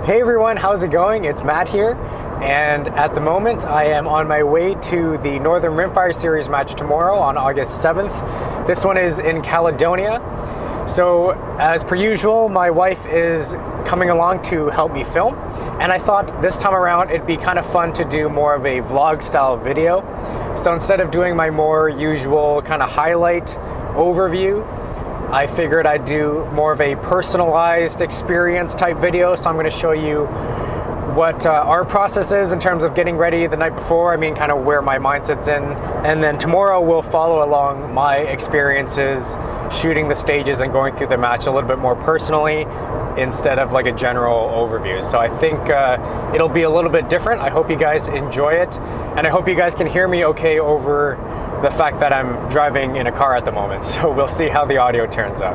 Hey everyone, how's it going? It's Matt here, and at the moment I am on my way to the Northern Rimfire Series match tomorrow on August 7th. This one is in Caledonia. So as per usual, my wife is coming along to help me film, and I thought this time around it'd be kind of fun to do more of a vlog style video. So instead of doing my more usual kind of highlight overview, I figured I'd do more of a personalized experience type video. So I'm going to show you what our process is in terms of getting ready the night before. I mean, kind of where my mindset's in. And then tomorrow we'll follow along my experiences shooting the stages and going through the match a little bit more personally instead of like a general overview. So I think it'll be a little bit different. I hope you guys enjoy it. And I hope you guys can hear me okay over the fact that I'm driving in a car at the moment. So we'll see how the audio turns out.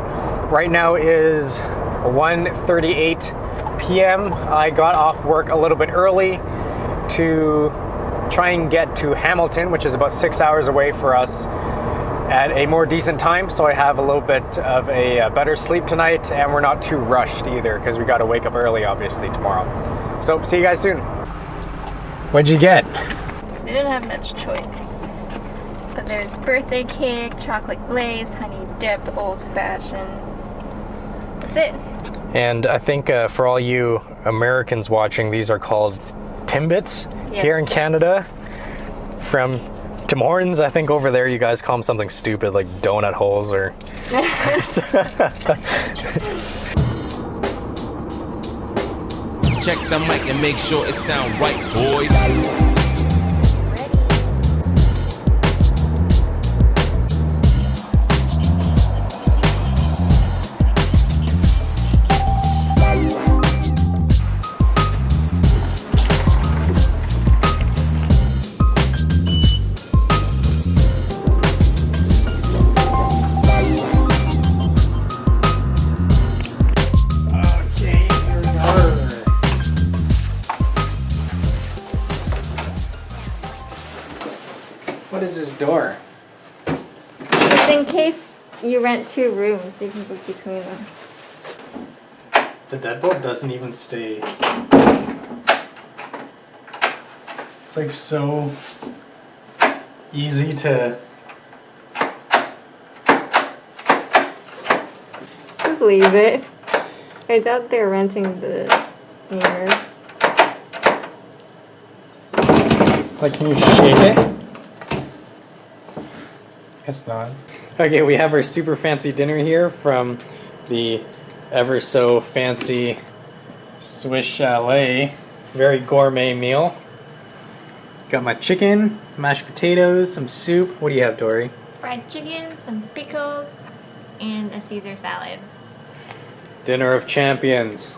Right now is 1:38 p.m. I got off work a little bit early to try and get to Hamilton, which is about 6 hours away for us, at a more decent time. So I have a little bit of a better sleep tonight, and we're not too rushed either because we got to wake up early obviously tomorrow. So see you guys soon. What'd you get? I didn't have much choice. But there's birthday cake, chocolate glaze, honey dip, old fashioned. That's it. And I think for all you Americans watching, these are called Timbits here in Canada. From Tim Hortons, I think over there you guys call them something stupid like donut holes or... Check the mic and make sure it sound right, boys. What is this door? Just in case you rent 2 rooms, you can book between them. The deadbolt doesn't even stay. It's like so easy to... Just leave it. I doubt they're renting the mirror. Like, can you shake it? Guess not. Okay, we have our super fancy dinner here from the ever so fancy Swiss Chalet. Very gourmet meal. Got my chicken, mashed potatoes, some soup. What do you have, Dory? Fried chicken, some pickles, and a Caesar salad. Dinner of champions.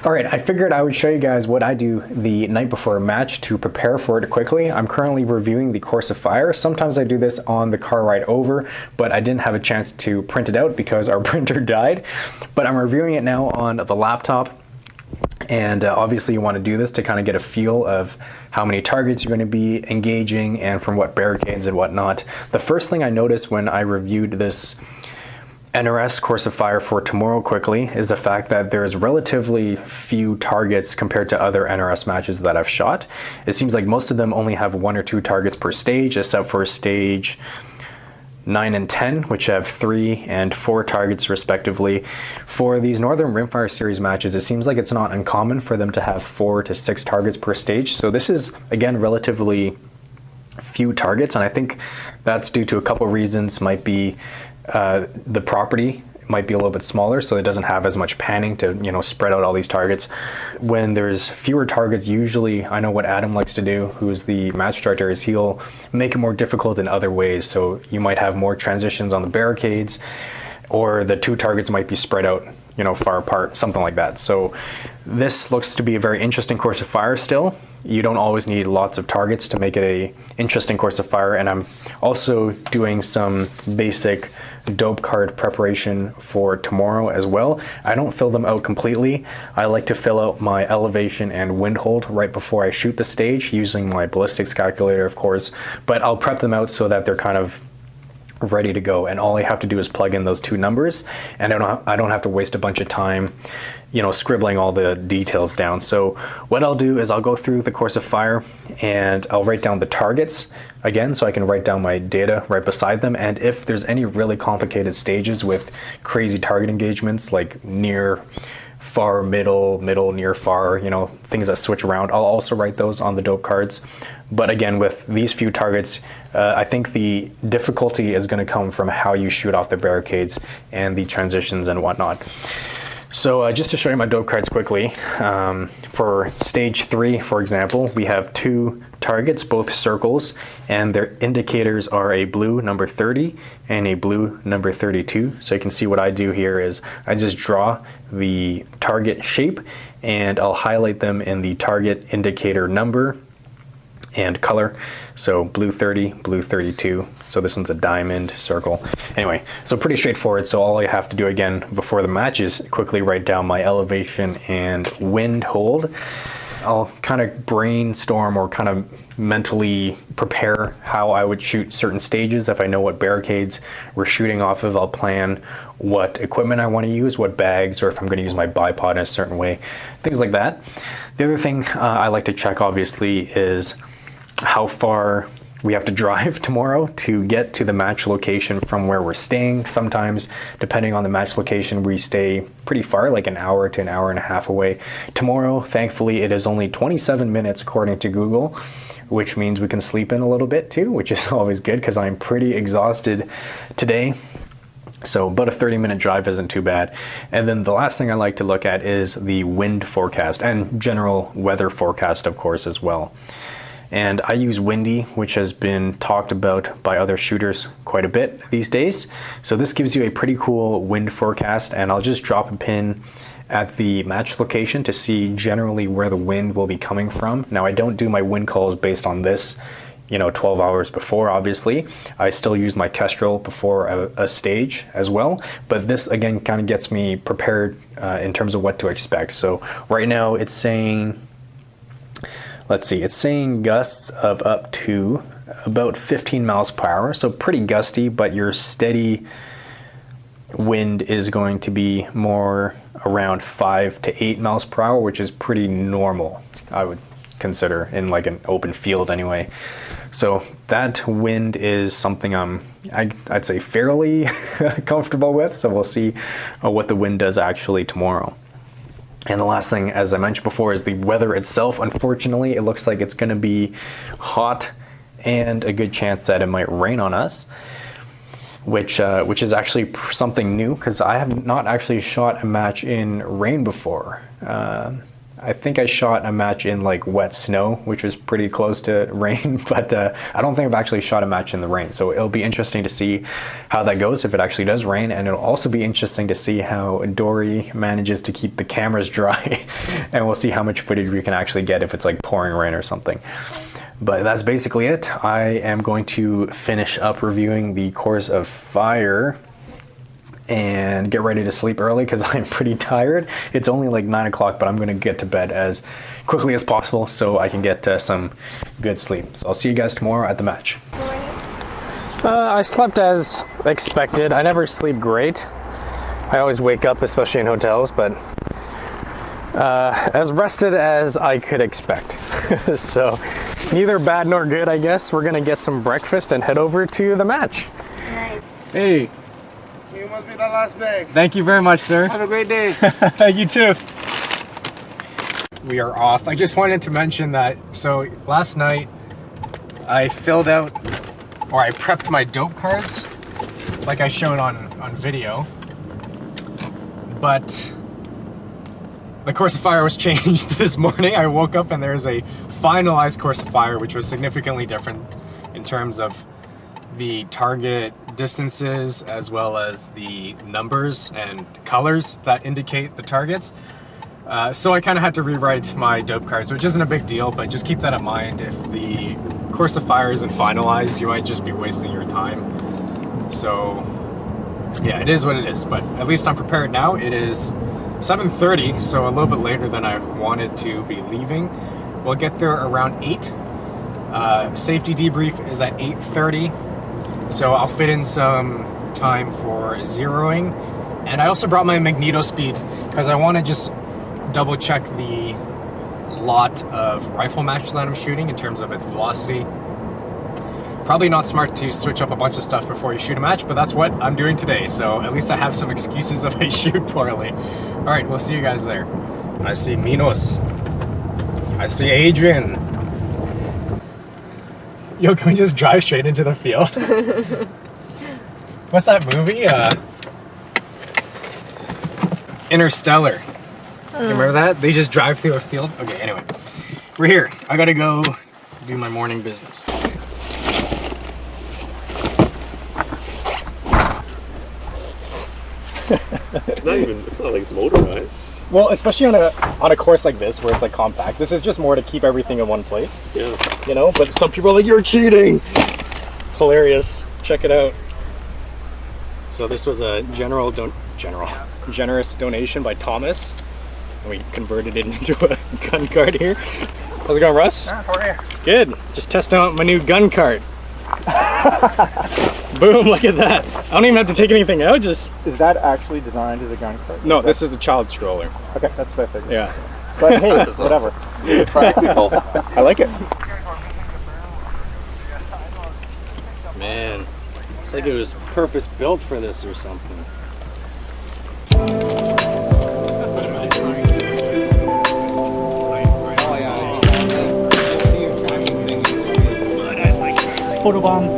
Alright, I figured I would show you guys what I do the night before a match to prepare for it quickly. I'm currently reviewing the course of fire. Sometimes I do this on the car ride over, but I didn't have a chance to print it out because our printer died. But I'm reviewing it now on the laptop. And obviously you want to do this to kind of get a feel of how many targets you're going to be engaging and from what barricades and whatnot. The first thing I noticed when I reviewed this NRS course of fire for tomorrow quickly is the fact that there's relatively few targets compared to other NRS matches that I've shot. It seems like most of them only have 1 or 2 targets per stage, except for stage 9 and 10, which have 3 and 4 targets respectively. For these Northern Rimfire Series matches, it seems like it's not uncommon for them to have 4 to 6 targets per stage. So this is, again, relatively few targets, and I think that's due to a couple of reasons. Might be the property might be a little bit smaller, so it doesn't have as much panning to, you know, spread out all these targets. When there's fewer targets, usually I know what Adam likes to do, who's the match director, is he'll make it more difficult in other ways. So you might have more transitions on the barricades, or the 2 targets might be spread out, you know, far apart, something like that. So this looks to be a very interesting course of fire still. You don't always need lots of targets to make it a interesting course of fire. And I'm also doing some basic dope card preparation for tomorrow as well. I don't fill them out completely. I like to fill out my elevation and wind hold right before I shoot the stage using my ballistics calculator, of course, but I'll prep them out so that they're kind of ready to go, and all I have to do is plug in those two numbers, and I don't have to waste a bunch of time, you know, scribbling all the details down. So what I'll do is I'll go through the course of fire and I'll write down the targets again, so I can write down my data right beside them. And if there's any really complicated stages with crazy target engagements, like near, far, middle, near, far, you know, things that switch around, I'll also write those on the dope cards. But again, with these few targets, I think the difficulty is going to come from how you shoot off the barricades and the transitions and whatnot. So just to show you my dope cards quickly, for stage 3, for example, we have 2 targets, both circles, and their indicators are a blue number 30 and a blue number 32. So you can see what I do here is I just draw the target shape and I'll highlight them in the target indicator number and color. So blue 30, blue 32. So this one's a diamond circle. Anyway, so pretty straightforward. So all I have to do again before the match is quickly write down my elevation and wind hold. I'll kind of brainstorm or kind of mentally prepare how I would shoot certain stages. If I know what barricades we're shooting off of, I'll plan what equipment I want to use, what bags, or if I'm going to use my bipod in a certain way, things like that. The other thing I like to check, obviously, is how far we have to drive tomorrow to get to the match location from where we're staying. Sometimes, depending on the match location, we stay pretty far, like an hour to an hour and a half away. Tomorrow, thankfully, it is only 27 minutes according to Google, which means we can sleep in a little bit too, which is always good because I'm pretty exhausted today. So about a 30-minute drive isn't too bad. And then the last thing I like to look at is the wind forecast and general weather forecast, of course, as well. And I use Windy, which has been talked about by other shooters quite a bit these days. So this gives you a pretty cool wind forecast, and I'll just drop a pin at the match location to see generally where the wind will be coming from. Now, I don't do my wind calls based on this, you know, 12 hours before, obviously. I still use my Kestrel before a stage as well, but this again kind of gets me prepared in terms of what to expect. So right now it's saying, let's see, it's saying gusts of up to about 15 miles per hour, so pretty gusty, but your steady wind is going to be more around 5 to 8 miles per hour, which is pretty normal, I would consider, in like an open field anyway. So that wind is something I'd say fairly comfortable with, so we'll see what the wind does actually tomorrow. And the last thing, as I mentioned before, is the weather itself. Unfortunately, it looks like it's going to be hot and a good chance that it might rain on us, which is actually something new because I have not actually shot a match in rain before. I think I shot a match in like wet snow, which was pretty close to rain, but I don't think I've actually shot a match in the rain. So it'll be interesting to see how that goes if it actually does rain, and it'll also be interesting to see how Dory manages to keep the cameras dry, and we'll see how much footage we can actually get if it's like pouring rain or something. But that's basically it. I am going to finish up reviewing the course of fire and get ready to sleep early because I'm pretty tired. It's only like 9 o'clock, but I'm going to get to bed as quickly as possible so I can get some good sleep. So I'll see you guys tomorrow at the match. I slept as expected. I never sleep great. I always wake up, especially in hotels, but as rested as I could expect. So neither bad nor good, I guess. We're going to get some breakfast and head over to the match. Nice. Hey. You must be the last bag. Thank you very much, sir. Have a great day. You too. We are off. I just wanted to mention that, so last night I filled out, or I prepped my dope cards like I showed on video, but the course of fire was changed this morning. I woke up and there's a finalized course of fire, which was significantly different in terms of the target distances as well as the numbers and colors that indicate the targets. So I kind of had to rewrite my dope cards, which isn't a big deal, but just keep that in mind. If the course of fire isn't finalized, you might just be wasting your time. So yeah, it is what it is, but at least I'm prepared now. It is 7:30, so a little bit later than I wanted to be leaving. We'll get there around 8. Safety debrief is at 8:30. So I'll fit in some time for zeroing. And I also brought my magneto speed because I want to just double check the lot of rifle match that I'm shooting in terms of its velocity. Probably not smart to switch up a bunch of stuff before you shoot a match, but that's what I'm doing today. So at least I have some excuses if I shoot poorly. All right, we'll see you guys there. I see Minos. I see Adrian. Yo, can we just drive straight into the field? What's that movie? Interstellar. You remember that? They just drive through a field? Okay, anyway. We're here. I gotta go do my morning business. It's not like motorized. Well, especially on a course like this where it's like compact, this is just more to keep everything in one place. Yeah. You know, but some people are like, you're cheating. Hilarious. Check it out. So this was a generous donation by Thomas. And we converted it into a gun cart here. How's it going, Russ? How are you? Good. Just testing out my new gun cart. Boom, look at that. I don't even have to take anything out, just... Is that actually designed as a gun cart? No, this is a child stroller. Okay, that's what I figured. Yeah. But hey, whatever. Practical. I like it. Man, it's like it was purpose built for this or something. Photobomb.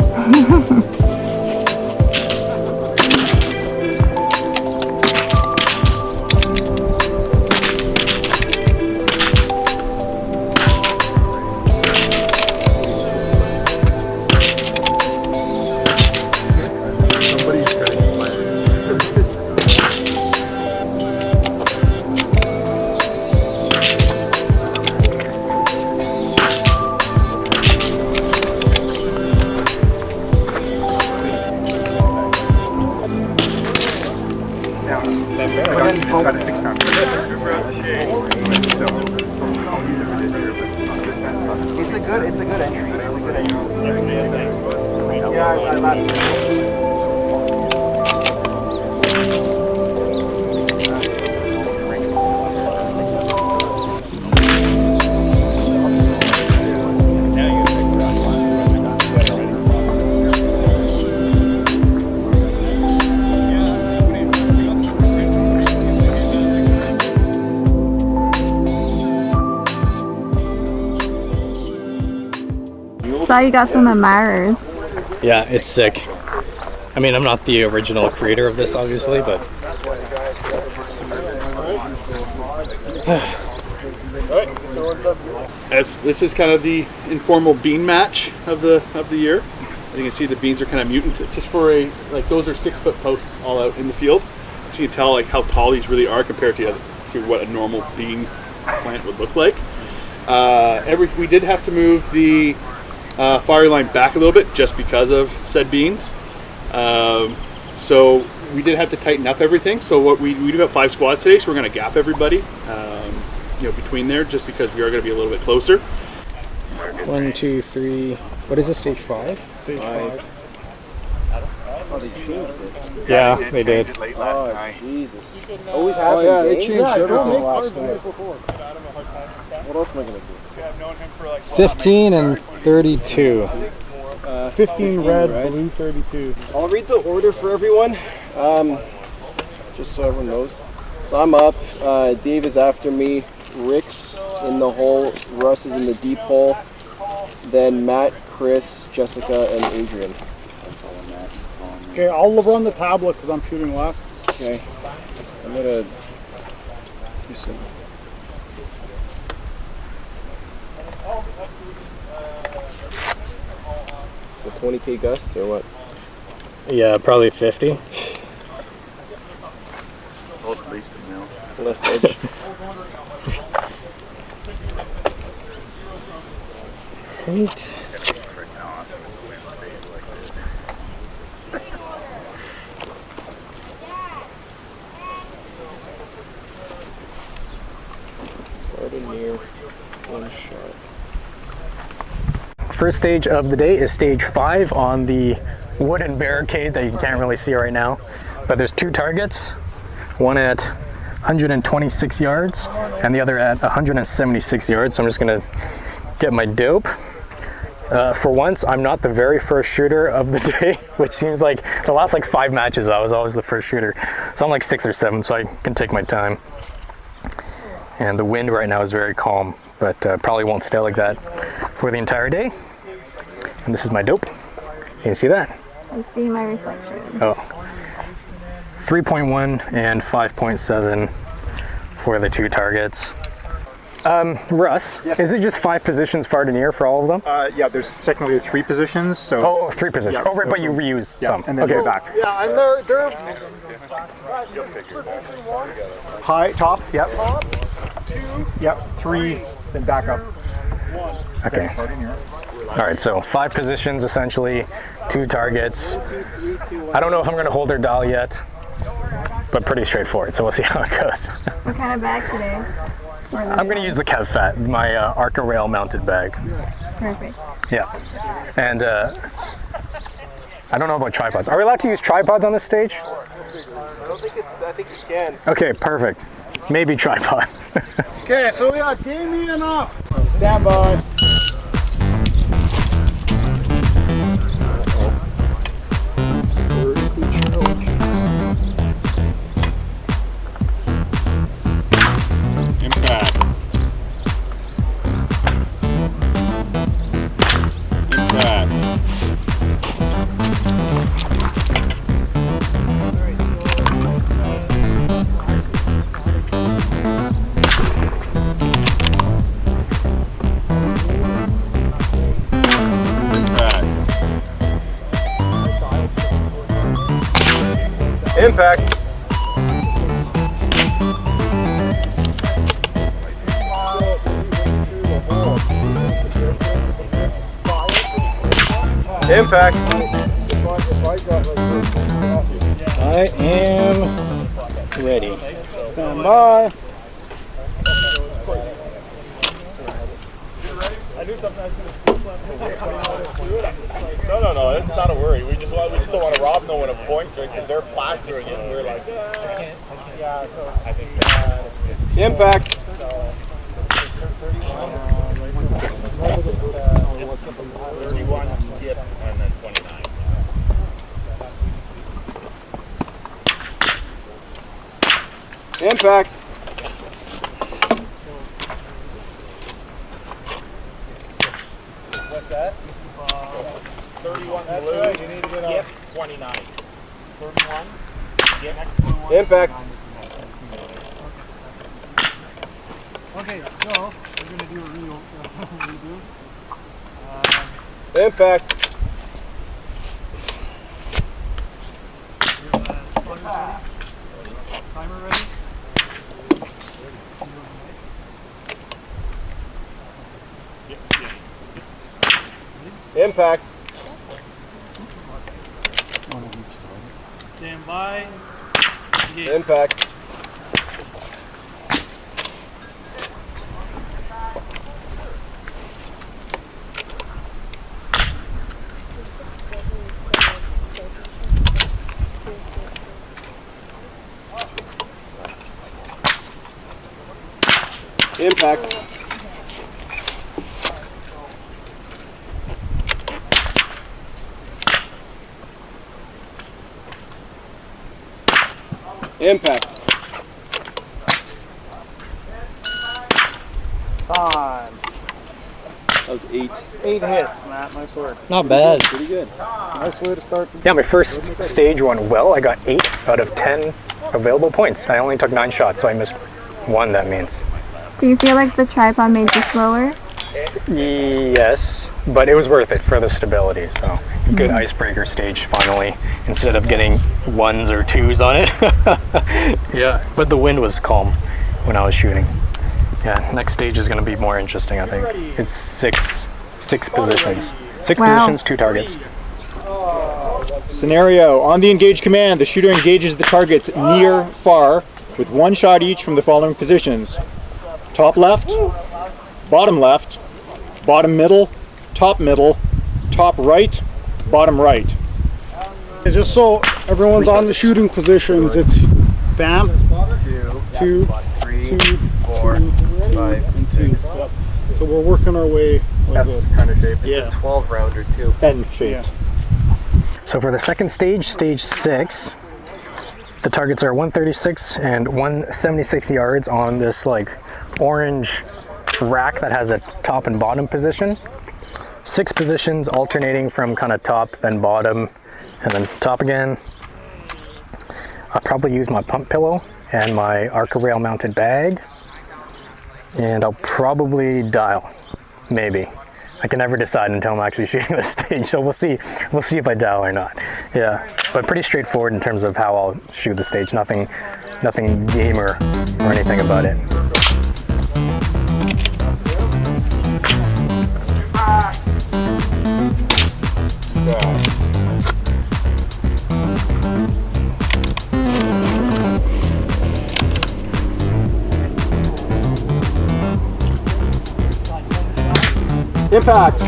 It's a good entry. It's a good entry. Yeah, I last. Saw you got some admirers. Yeah, it's sick. I mean, I'm not the original creator of this, obviously, but... This is kind of the informal bean match of the year. As you can see, the beans are kind of mutant. Just for those are 6-foot posts all out in the field. So you can tell like how tall these really are compared to what a normal bean plant would look like. We did have to move the fire line back a little bit just because of said beans. So we did have to tighten up everything. So what we do have 5 squads today, so we're going to gap everybody, between there, just because we are going to be a little bit closer. 1, 2, 3. What is this, stage 5? Stage 5. Oh, they changed it. Yeah, they did. Oh, Jesus. Always happens. Oh, yeah, they changed everything last night. What else am I going to do? 15 and 32. 15 red, blue 32. I'll read the order for everyone, just so everyone knows. So I'm up, Dave is after me, Rick's in the hole, Russ is in the deep hole, then Matt, Chris, Jessica, and Adrian. Okay, I'll LeBron the tablet because I'm shooting last. Okay, I'm gonna do some. So 20k gusts or what? Yeah, probably 50. Left edge. Right. Near one shot. First stage of the day is stage 5 on the wooden barricade that you can't really see right now. But there's 2 targets, one at 126 yards and the other at 176 yards. So I'm just gonna get my dope. For once, I'm not the very first shooter of the day, which seems like the last like 5 matches I was always the first shooter. So I'm like 6 or 7, so I can take my time. And the wind right now is very calm, but probably won't stay like that for the entire day. And this is my dope. Can you see that? I see my reflection. Oh. 3.1 and 5.7 for the 2 targets. Russ, Yes. Is it just 5 positions far to near for all of them? Yeah, there's technically 3 positions. So Oh, 3 positions. Yeah, oh, right, so but you reuse yeah, some. and then Okay. go back. Yeah, and they're High, top, yep. 2, yep, 3, then back up. Okay. All right, so 5 positions essentially, 2 targets. I don't know if I'm going to hold their dial yet, but pretty straightforward. So we'll see how it goes. What kind of bag today? I'm going to use the Kev Fat, my Arca Rail mounted bag. Perfect. Yeah, and I don't know about tripods. Are we allowed to use tripods on this stage? I think you can. Okay, perfect. Maybe tripod. okay. So we got Damien up. Stand by. Impact. Impact. Impact. Impact. I am ready. Stand by. No, it's not a worry. We just don't want to rob no one of points, right? Because they're plastering it, and we're like, Impact. skip, and then 29. Impact. What's that? 31 blue, skip, 29. 31, skip. Impact. Okay, so we're gonna do a redo. Impact. Timer ready? Impact. Stand by. Impact. Impact. Impact. Time. That was 8. 8 hits, Matt. Nice work. Not bad. Pretty good. Nice way to start the Yeah, my first stage went well. I got 8 out of 10 available points. I only took 9 shots, so I missed 1, that means. Do you feel like the tripod made you slower? Yes, but it was worth it for the stability, so good icebreaker stage finally, instead of getting 1s or 2s on it. Yeah, but the wind was calm when I was shooting. Yeah, next stage is going to be more interesting, I think. It's six positions. 6 Wow. positions, 2 targets. Scenario. On the engage command, the shooter engages the targets near, far, with 1 shot each from the following positions. Top left, bottom middle, top right, bottom right. Just so everyone's on the shooting positions, it's bam, 2, 3, 4, 5, and 6. Yep. So we're working our way like this kind of shape. Yeah. It's a 12 rounder too. N shape. Yeah. So for the second stage, stage 6, the targets are 136 and 176 yards on this like orange rack that has a top and bottom position. 6 positions alternating from kind of top, then bottom, and then top again. I'll probably use my pump pillow and my Arca rail mounted bag. And I'll probably dial, maybe. I can never decide until I'm actually shooting the stage, so we'll see if I dial or not. Yeah, but pretty straightforward in terms of how I'll shoot the stage. Nothing gamer or anything about it. Impact.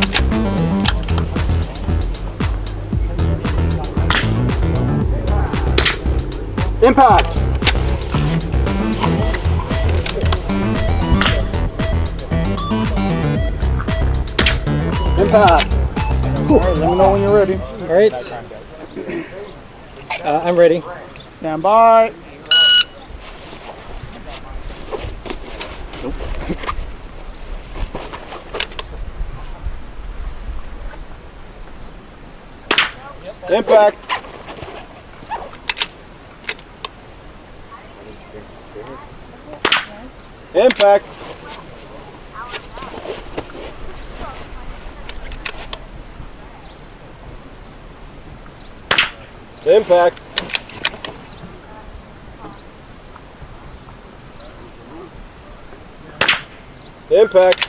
Impact. Impact. All right, let me know when you're ready. All right. I'm ready. Stand by. Impact. Impact. Impact. Impact.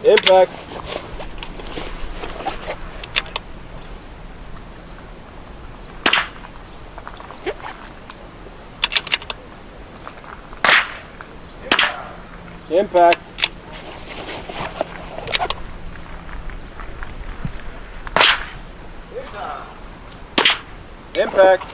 Impact. Impact. Impact.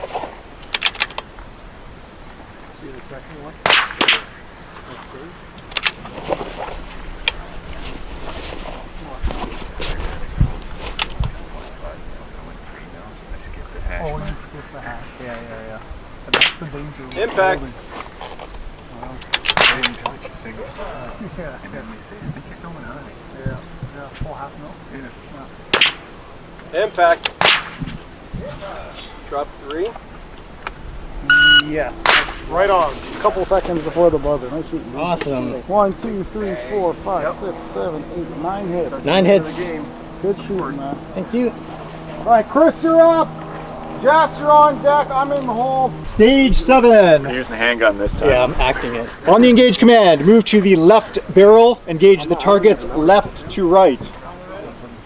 Oh, you skip the hash. Yeah. But that's the danger. With Impact. building. Yeah. And then they say, I think you're going high. Yeah. Full half mil. Yeah. Impact. Drop 3. Yes. Right on. A couple seconds before the buzzer. Nice shooting. Dude. Awesome. 1, 2, 3, 4, 5, 6, 7, 8, 9 hits. 9 hits. Good shooting, man. Thank you. All right, Chris, you're up. Jess, you're on deck. I'm in the hole. Stage 7. You're using the handgun this time. Yeah, I'm acting it. On the engage command, move to the left barrel. Engage the targets left to right.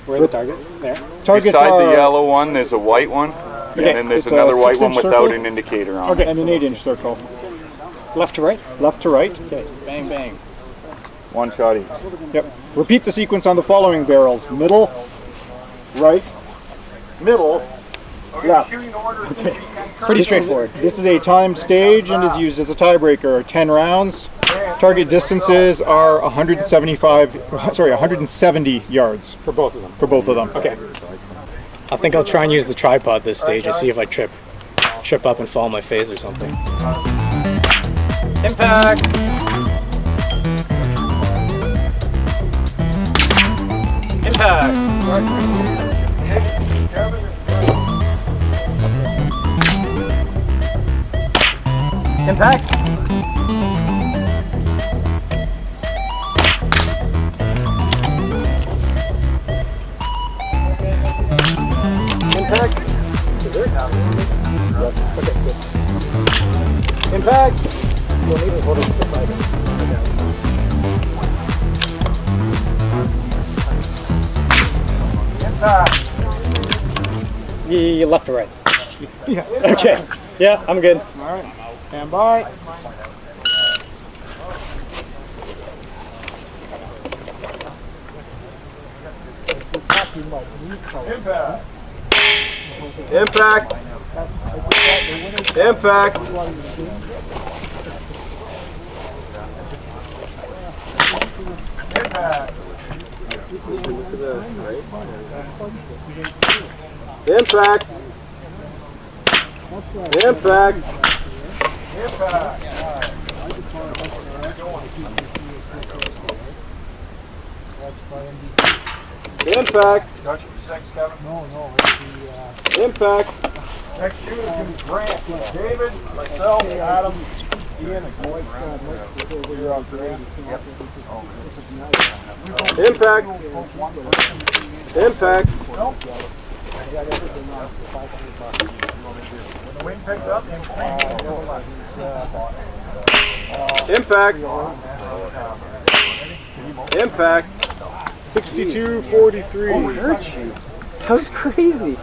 Where are the targets? There. Targets Beside are the yellow one, there's a white one. Okay, And then there's it's a another white one 6-inch without circle. an indicator on Okay, it. and an 8-inch circle. Left to right? Left to right. Okay. Bang, bang. One shot each. Yep. Repeat the sequence on the following barrels. Middle, right, middle, left. Okay. Pretty straightforward. This is a timed stage and is used as a tiebreaker. 10 rounds. Target distances are 170 yards. For both of them? For both of them. Okay. I think I'll try and use the tripod this stage and see if I trip up and fall on my face or something. Impact! Impact! Impact! Impact! Okay, good. Impact! You'll need to hold it beside it. Impact! You left or right? Yeah. Okay. Yeah, I'm good. All right. Stand by. Impact. Impact. Impact. Impact. Impact. Impact. Impact. Next shooter can be Grant, David, myself, Adam, Ian, and Boyd. Impact. Impact. When the wind picks up, Impact. Impact. 62-43. That was crazy.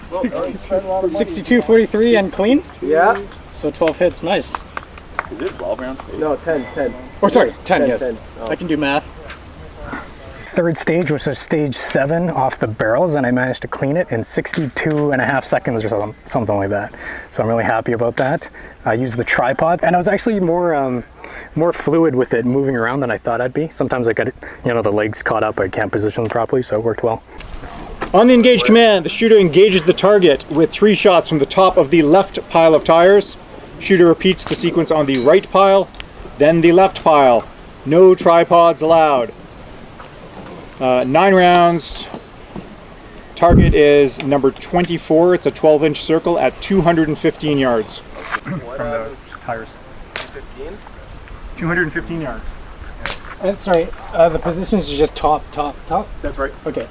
62-43 and clean? Yeah. So 12 hits, nice. Is it 12 rounds? No, 10. Or sorry, 10, yes. 10. Oh. I can do math. Third stage was a stage 7 off the barrels, and I managed to clean it in 62.5 seconds or something like that. So I'm really happy about that. I used the tripod, and I was actually more fluid with it moving around than I thought I'd be. Sometimes I got, the legs caught up, I can't position them properly, so it worked well. On the engage command, the shooter engages the target with 3 shots from the top of the left pile of tires. Shooter repeats the sequence on the right pile, then the left pile. No tripods allowed. 9 rounds. Target is number 24. It's a 12-inch circle at 215 yards. From the tires. 215 yards. And sorry, the positions are just top. That's right. Okay.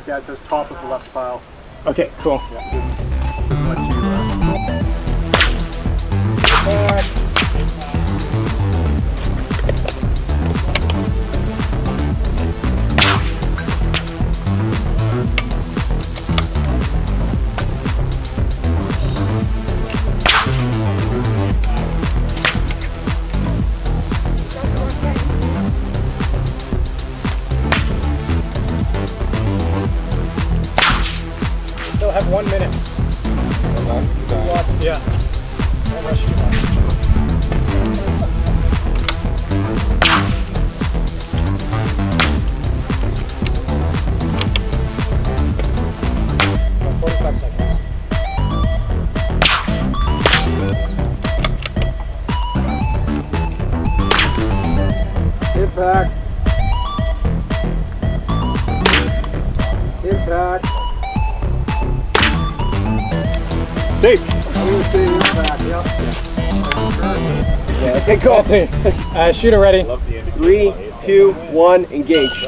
Yeah, it says top of the left pile. Okay, cool. Still have 1 minute. Yeah. Don't rush too much. About 45 seconds. Impact. Impact. Safe. Yeah, okay, go. Shooter ready. 3, 2, 1, engage.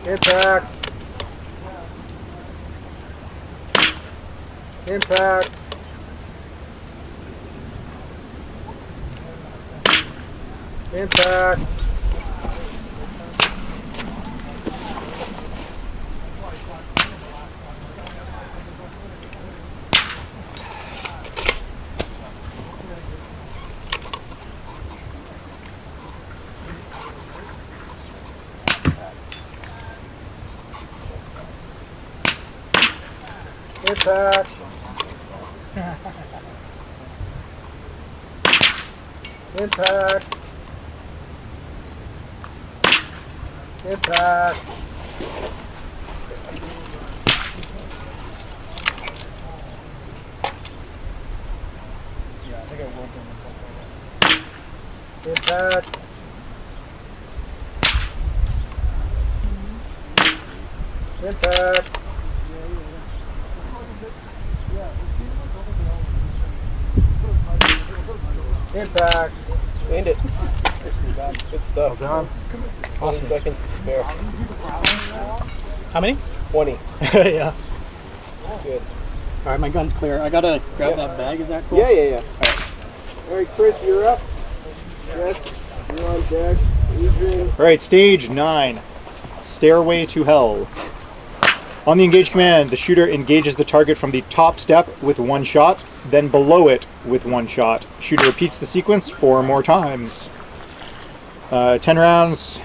Impact. Impact. Impact. Impact. Impact. Impact. Yeah, I think I will bring Impact. Impact. Impact. Cleaned it. Good stuff. 20 seconds to spare. How many? 20. Yeah. Good. All right, my gun's clear. I gotta grab that bag. Is that cool? Yeah. All right, Chris, you're up. Yes, you're on deck. Adrian. All right, stage 9, Stairway to Hell. On the engage command, the shooter engages the target from the top step with 1 shot, then below it with 1 shot. Shooter repeats the sequence 4 more times. 10 rounds.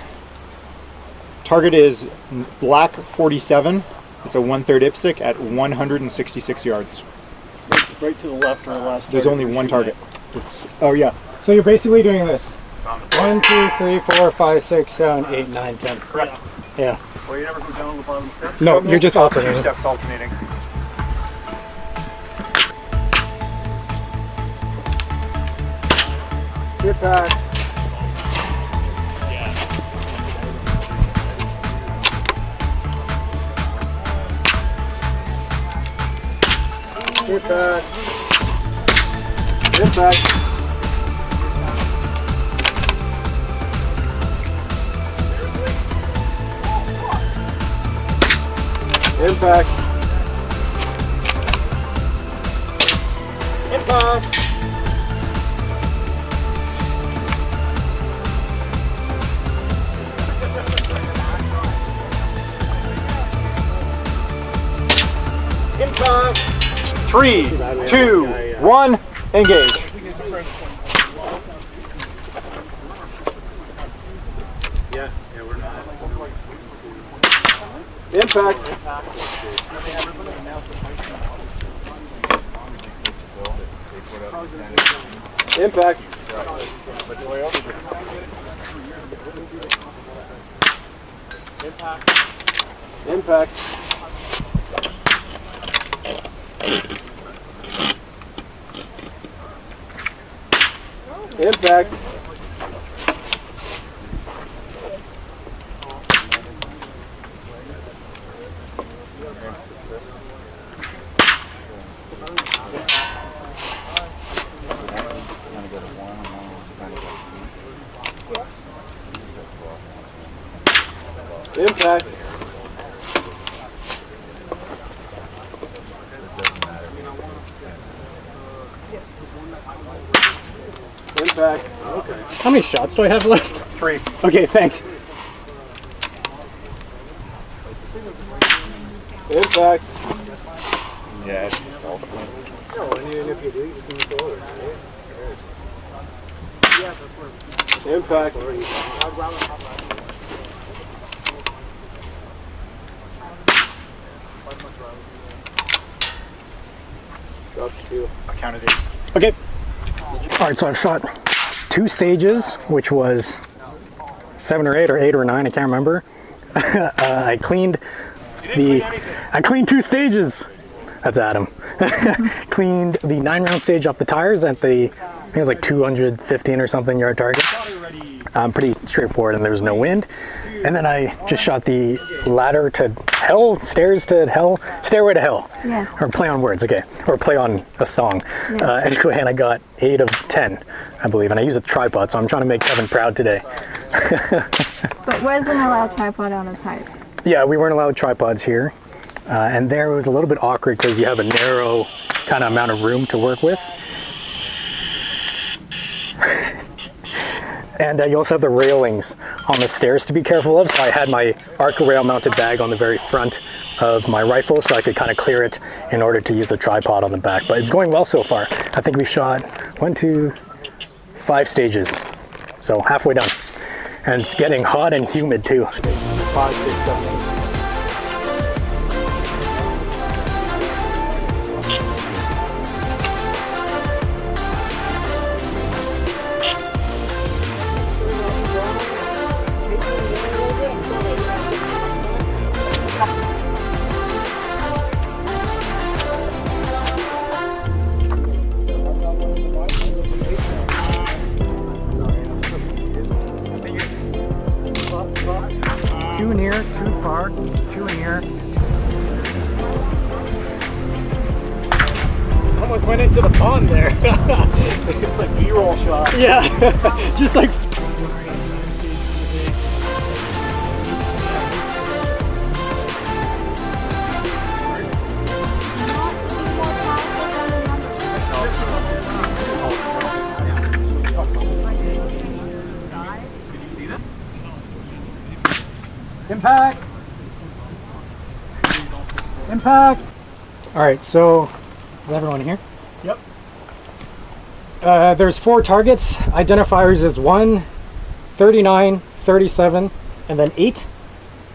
Target is black 47. It's a 1/3 IPSC at 166 yards. Right to the left or the left. There's only 1 target. Oh yeah. So you're basically doing this. 1, 2, 3, 4, 5, 6, 7, 8, 9, 10. Correct. Yeah. Well, you never go down the bottom step? No, you're just alternating. 2 steps alternating. Hit back. Hit back. Hit back. Impact. Impact. Impact. 3, 2, 1, engage. Impact. Impact. Impact. Impact. Impact. Impact. Okay. How many shots do I have left? 3. Okay, thanks. Impact. Yeah, it's just all No, and even if you do, you just need to go over. Impact. Drop 2. I counted it. Okay. All right, so I've shot 2 stages, which was 7 or 8 or 8 or 9, I can't remember. I cleaned 2 stages. That's Adam. Cleaned the 9-round stage off the tires at the, I think it was like 215 or something yard target. Pretty straightforward, and there was no wind. And then I just shot the ladder to hell, stairs to hell, stairway to hell. Yes. Or play on words, okay. Or play on a song. Anyway, and I got 8 of 10, I believe. And I used a tripod, so I'm trying to make Kevin proud today. But wasn't allowed tripod on the tires. Yeah, we weren't allowed tripods here. And there it was a little bit awkward because you have a narrow kind of amount of room to work with. And you also have the railings on the stairs to be careful of. So I had my Arca rail mounted bag on the very front of my rifle so I could kind of clear it in order to use the tripod on the back. But it's going well so far. I think we shot 1, 2, 5 stages. So halfway done. And it's getting hot and humid too. 5, 6, 7, 8. Two in here, 2 far, 2 in here. Almost went into the pond there. It's like B-roll shot. Yeah, just like. Impact! Impact! Alright, so is everyone here? Yep. There's 4 targets. Identifiers is 1, 39, 37, and then 8.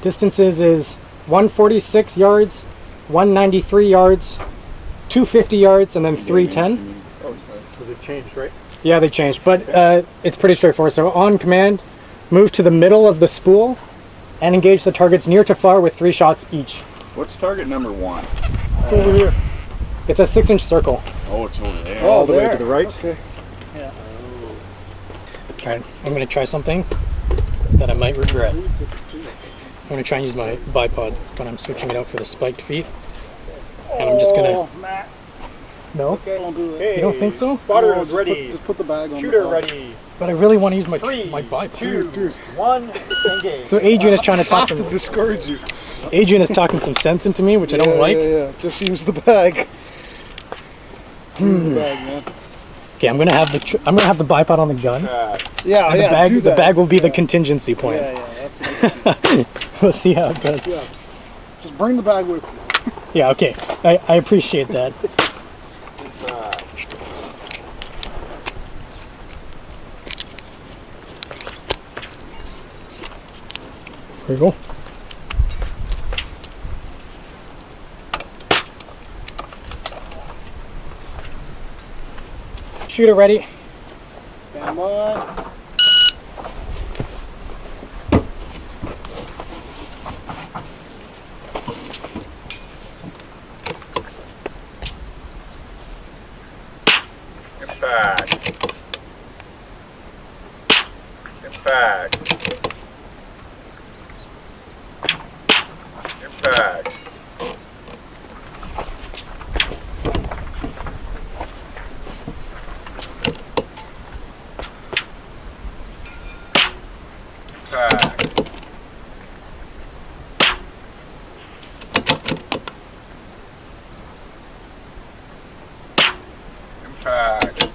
Distances is 146 yards, 193 yards, 250 yards, and then 310. So they've changed, right? Yeah, they changed, but it's pretty straightforward. So on command, move to the middle of the spool and engage the targets near to far with 3 shots each. What's target number 1? Over here. It's a 6-inch circle. Oh, it's over there. All the way to the right. Okay. Alright, I'm going to try something that I might regret. I'm going to try and use my bipod when I'm switching it out for the spiked feet. And I'm just going to... Matt. No? Don't do You don't think so? Spotter is ready. Just put the bag on. Shooter ready. But I really want to use my bipod. 2, 1, engage. So Adrian is trying to talk to some... discourage you. Adrian is talking some sense into me, which I don't like. Yeah. Just use the bag. Use the bag, man. Okay, I'm gonna have the bipod on the gun. Yeah, And the bag will be the contingency point. Yeah, absolutely. We'll see how it goes. Yeah. Just bring the bag with you. Yeah, okay. I appreciate that. There you go. Shooter ready. Stand by. Impact. Impact. Impact. Impact.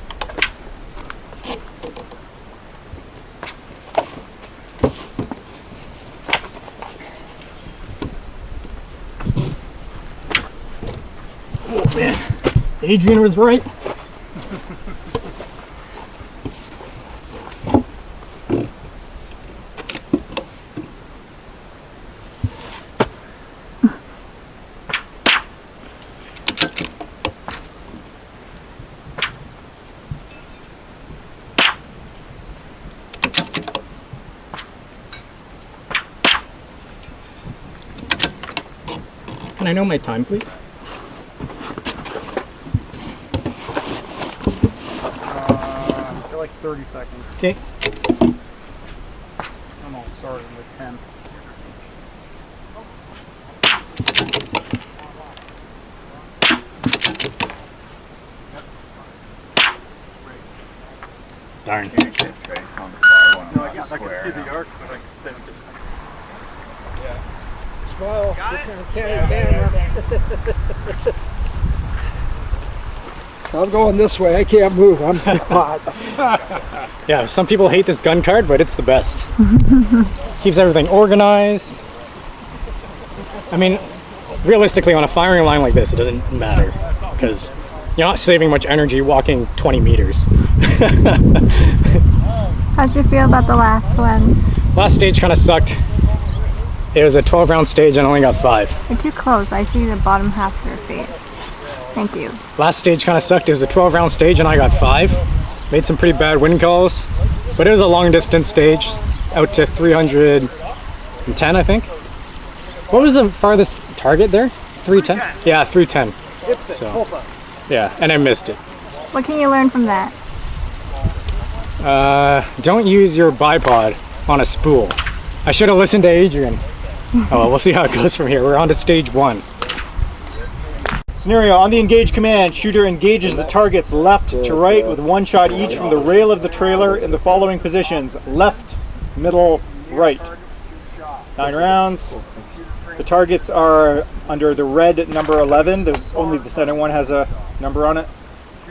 Oh man, Adrian was right. Can I know my time, please? I feel like 30 seconds. Okay. Oh no, sorry, like 10. Darn. Can't get face on the far one. No, I can see the arc, but I didn't get Smile. I'm going this way. I can't move. I'm hot. Yeah, some people hate this gun card, but it's the best. Keeps everything organized. I mean, realistically, on a firing line like this, it doesn't matter because you're not saving much energy walking 20 meters. How'd you feel about the last one? Last stage kind of sucked. It was a 12-round stage and I only got 5. You're too close. I see the bottom half of your face. Thank you. Last stage kind of sucked. It was a 12-round stage and I got 5. Made some pretty bad wind calls, but it was a long distance stage, out to 310, I think. What was the farthest target there? 310? Yeah, 310. So, yeah, and I missed it. What can you learn from that? Don't use your bipod on a spool. I should have listened to Adrian. Oh well, we'll see how it goes from here. We're on to stage 1. Scenario, on the engage command, shooter engages the targets left to right with 1 shot each from the rail of the trailer in the following positions: left, middle, right. 9 rounds. The targets are under the red number 11. There's only the center one has a number on it.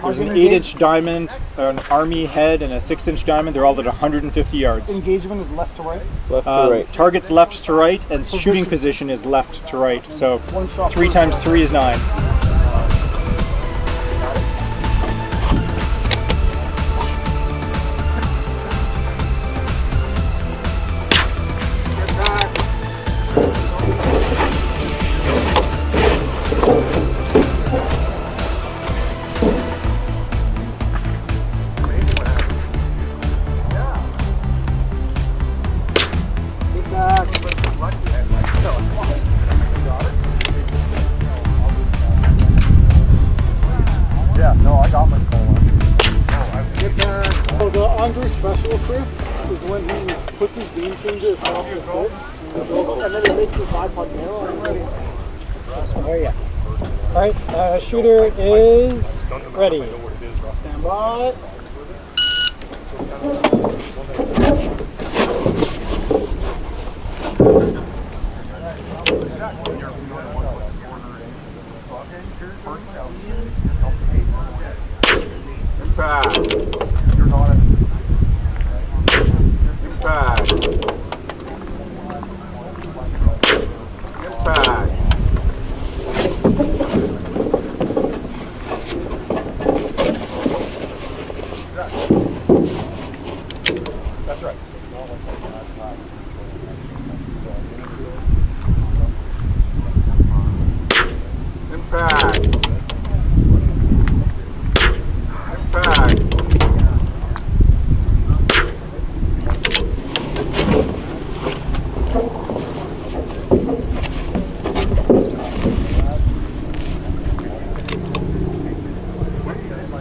There's an 8-inch diamond, an army head, and a 6-inch diamond. They're all at 150 yards. Engagement is left to right? Left to right. Target's left to right, and shooting position is left to right. So 3 times 3 is 9. So the Andre special, Chris, is when he puts his beam changer across his foot, and then it makes the bipod narrow. I'm ready. There you go. Alright, shooter is ready. Stand by. Impact. Impact. Impact. That's right. Impact. Impact.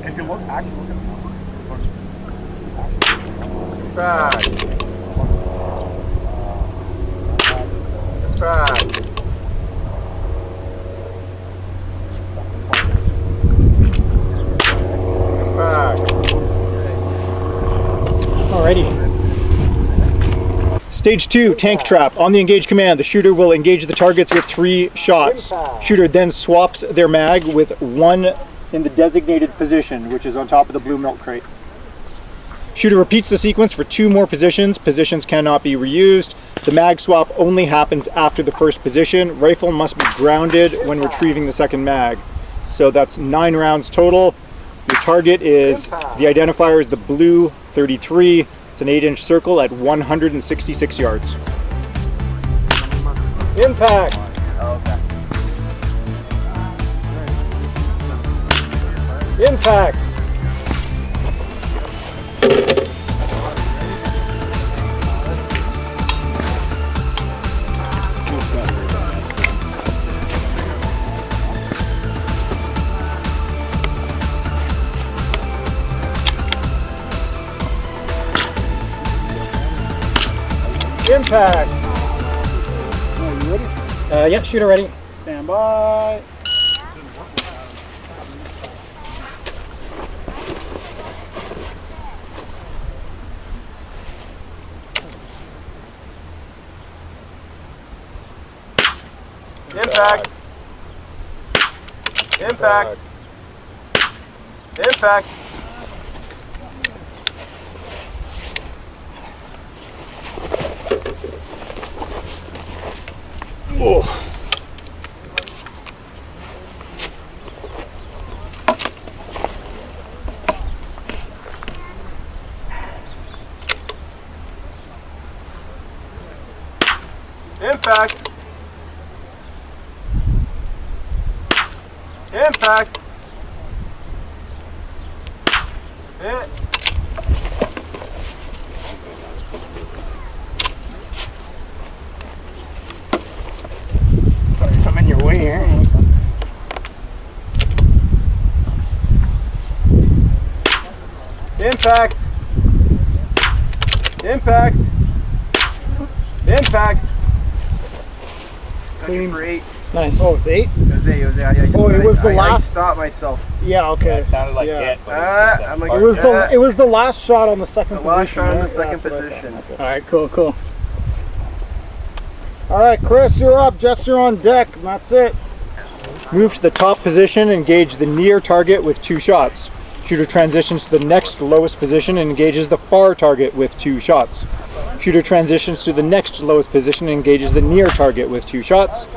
If you look, actually look at the number. Impact. Impact. Alrighty. Stage 2, tank trap. On the engage command, the shooter will engage the targets with 3 shots. Shooter then swaps their mag with 1 in the designated position, which is on top of the blue milk crate. Shooter repeats the sequence for 2 more positions. Positions cannot be reused. The mag swap only happens after the first position. Rifle must be grounded when retrieving the second mag. So that's 9 rounds total. The target is, the identifier is the blue 33. It's an 8-inch circle at 166 yards. Impact. Impact. Impact. Are you ready? Yeah, shooter ready. Stand by. Impact. Impact. Impact. Oh. Impact. Impact. Hit. Sorry, coming your way here. Impact. Impact. Impact. Clean. For 8. Nice. Oh, it's 8? It was 8. It was 8. Oh, it was the I last- stopped myself. Yeah, okay. It sounded like Yeah. it, but I'm like, It was the last shot on the second the position. last shot in the right? second Yeah, that's what I position. thought. Alright, cool. All right, Chris, you're up. Jester on deck, and that's it. Move to the top position, engage the near target with 2 shots. Shooter transitions to the next lowest position and engages the far target with 2 shots. Shooter transitions to the next lowest position and engages the near target with 2 shots.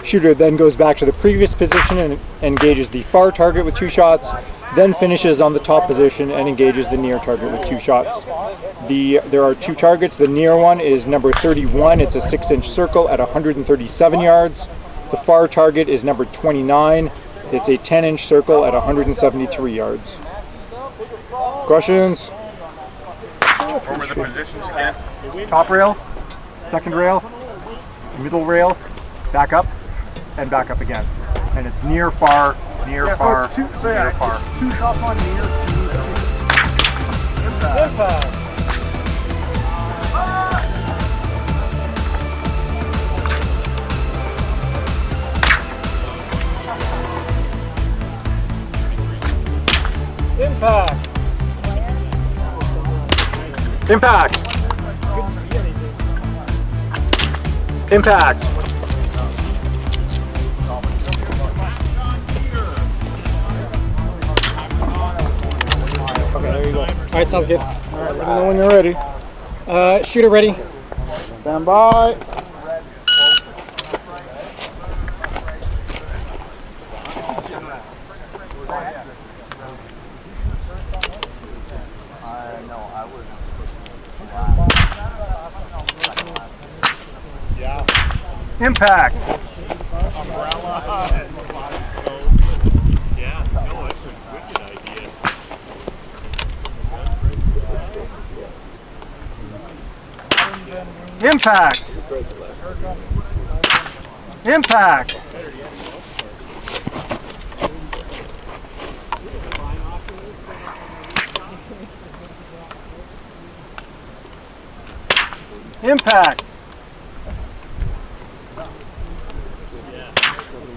Shooter then goes back to the previous position and engages the far target with 2 shots, then finishes on the top position and engages the near target with 2 shots. There are 2 targets. The near one is number 31. It's a 6-inch circle at 137 yards. The far target is number 29. It's a 10-inch circle at 173 yards. Questions? What were the positions again? Top rail, second rail, middle rail, back up, and back up again. And it's near, far, near, far, near, far. 2 shots on near, 2 impact. Impact. Impact. Impact. Okay, there you go. All right, sounds good. All right, let me know when you're ready. Shooter ready. Stand by. Impact. Impact. Impact. Impact.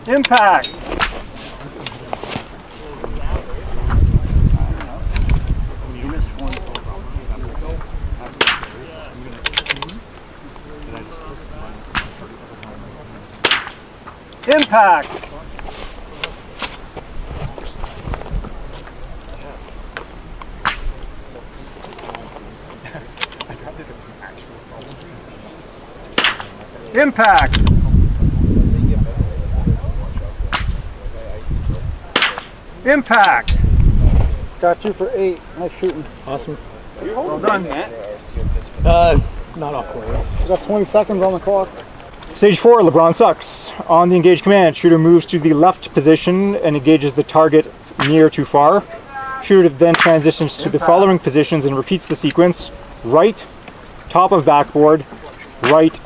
Impact. Impact. Impact. Impact. Got you for 8. Nice shooting. Awesome. Well done, Matt. Not off course. We got 20 seconds on the clock. Stage 4, LeBron sucks. On the engage command, shooter moves to the left position and engages the target near to far. Shooter then transitions to the following positions and repeats the sequence: right, top of backboard, right,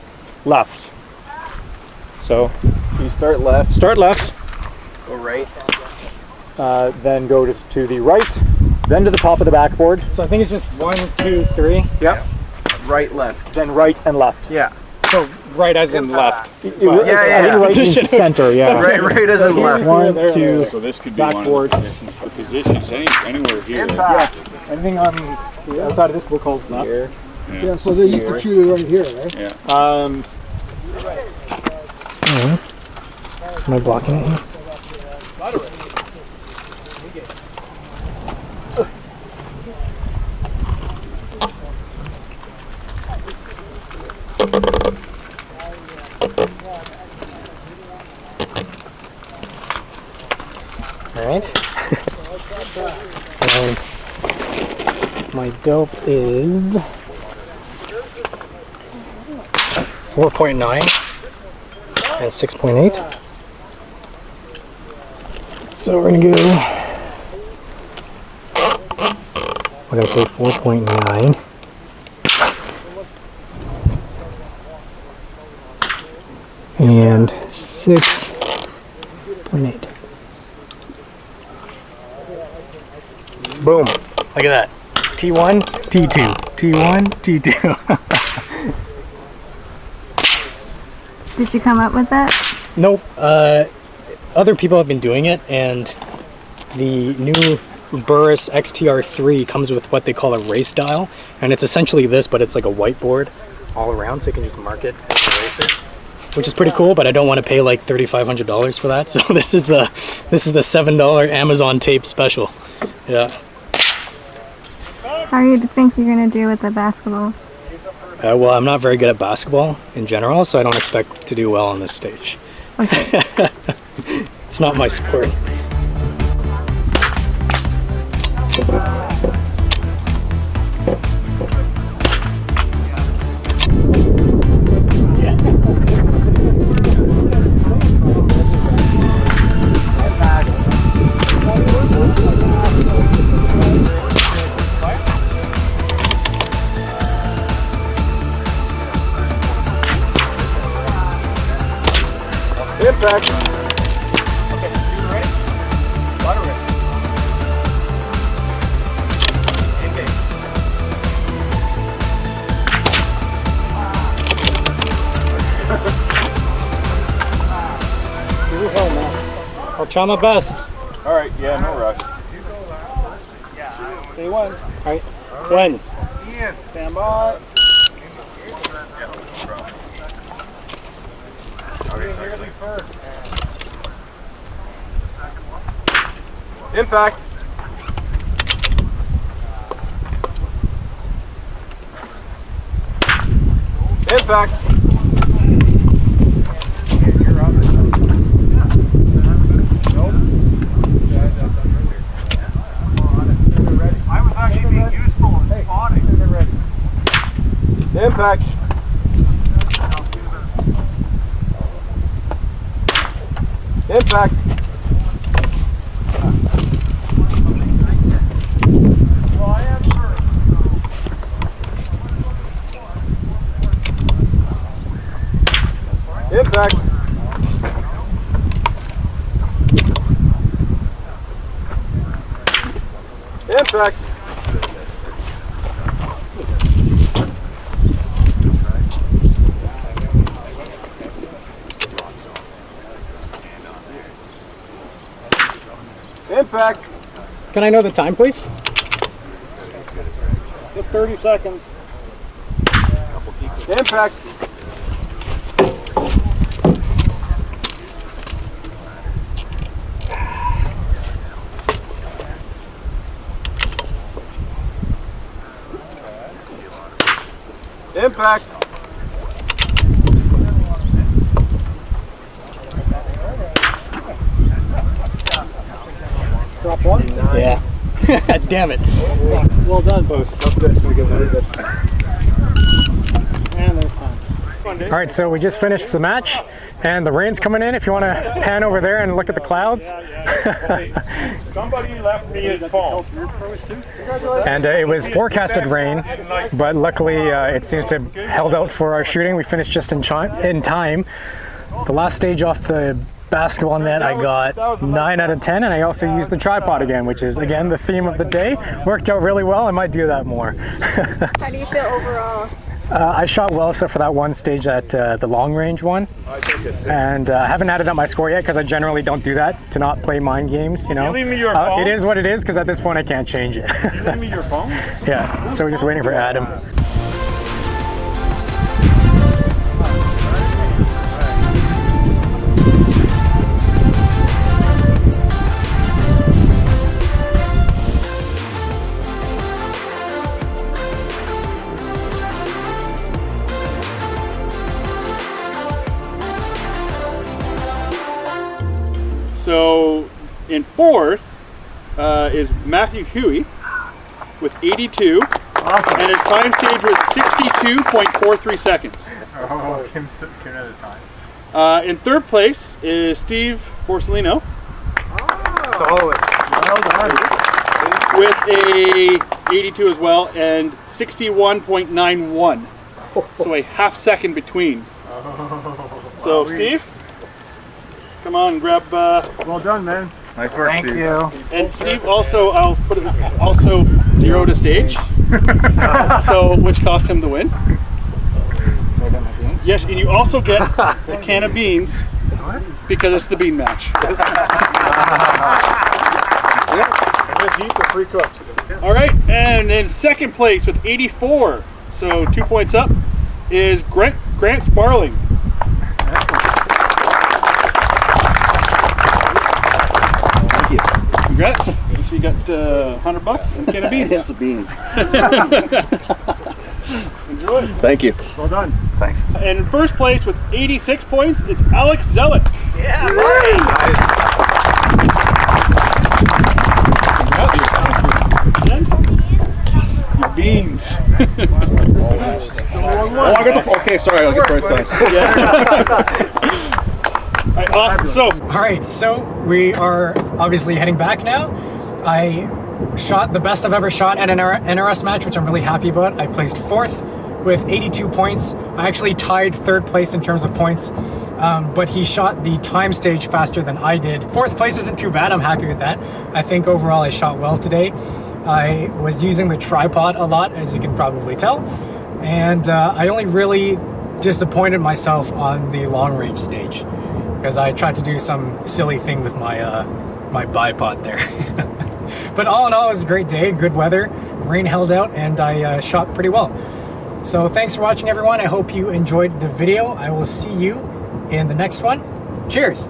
left. So you start left. Start left. Go right. Then go to the right, then to the top of the backboard. So I think it's just 1, 2, 3. Yep. Right, left. Then right and left. Yeah. So right as in left. I think right in center, yeah. Right as in left. 1, 2, So this could be backboard. one of the positions, anywhere here. Yeah. Anything on the outside of this we'll call left. Here. Yeah, so then you can shoot it right here, right? Yeah. Am I blocking it here? Alright. And my dope is 4.9 and 6.8. So we're gonna go, what did I say, 4.9. And 6.8. Boom. Look at that. T1, T2. T1, T2. Did you come up with that? Nope. Other people have been doing it, and the new Burris XTR3 comes with what they call a race dial, and it's essentially this, but it's like a whiteboard all around, so you can just mark it and erase it, which is pretty cool. But I don't want to pay like $3,500 for that, so this is the $7 Amazon tape special. Yeah. How do you think you're gonna do with the basketball? Well, I'm not very good at basketball in general, so I don't expect to do well on this stage. Okay. It's not my sport. Impact. Okay, you ready? Water ready. Engage. I'll try my best. All right, yeah, no rush. Say one. Alright, when? Stand by. Impact. Impact. I was actually being useful in spotting. Impact. Impact. Well, I am first. Impact. Impact. Impact. Can I know the time, please? 30 seconds. Impact. Impact. Drop one. Yeah. Damn it. Well done, Post. That's good. That's good. Very good. And there's time. All right, so we just finished the match, and the rain's coming in. If you want to pan over there and look at the clouds. Somebody left me his phone. And it was forecasted rain, but luckily it seems to have held out for our shooting. We finished just in time. The last stage off the basketball net, I got 9 out of 10, and I also used the tripod again, which is again the theme of the day. Worked out really well. I might do that more. How do you feel overall? I shot well except for that one stage at the long range one, and I haven't added up my score yet because I generally don't do that to not play mind games, you know. You leave me your phone? It is what it is because at this point I can't change it. You leave me your phone? Yeah, so we're just waiting for Adam. So in fourth is Matthew Huey with 82, and his time stage was 62.43 seconds. Oh, Kim at a time. In third place is Steve Borsellino. Solid. Well done. With a 82 as well, and 61.91. So a half second between. So Steve, come on and grab. Well done, man. Nice work, Thank Steve. you. And Steve also, I'll put it also 0 to stage. So which cost him the win. Yes, and you also get a can of beans because it's the bean match. Just heat the pre-cooked. All right, and in second place with 84, so 2 points up, is Grant Sparling. Thank you. Congrats. So you got $100 and a can of beans. And some beans. Enjoy. Thank you. Well done. Thanks. And in first place with 86 points is Alex Zealot. Yeah, Your beans. Oh, I got the, okay, sorry, I'll get the right side. All right, awesome. So, All right, so we are obviously heading back now. I shot the best I've ever shot at an NRS match, which I'm really happy about. I placed 4th with 82 points. I actually tied 3rd place in terms of points, but he shot the time stage faster than I did. 4th place isn't too bad, I'm happy with that. I think overall I shot well today. I was using the tripod a lot, as you can probably tell, and I only really disappointed myself on the long range stage because I tried to do some silly thing with my my bipod there. But all in all, it was a great day, good weather, rain held out, and I shot pretty well. So thanks for watching, everyone. I hope you enjoyed the video. I will see you in the next one. Cheers.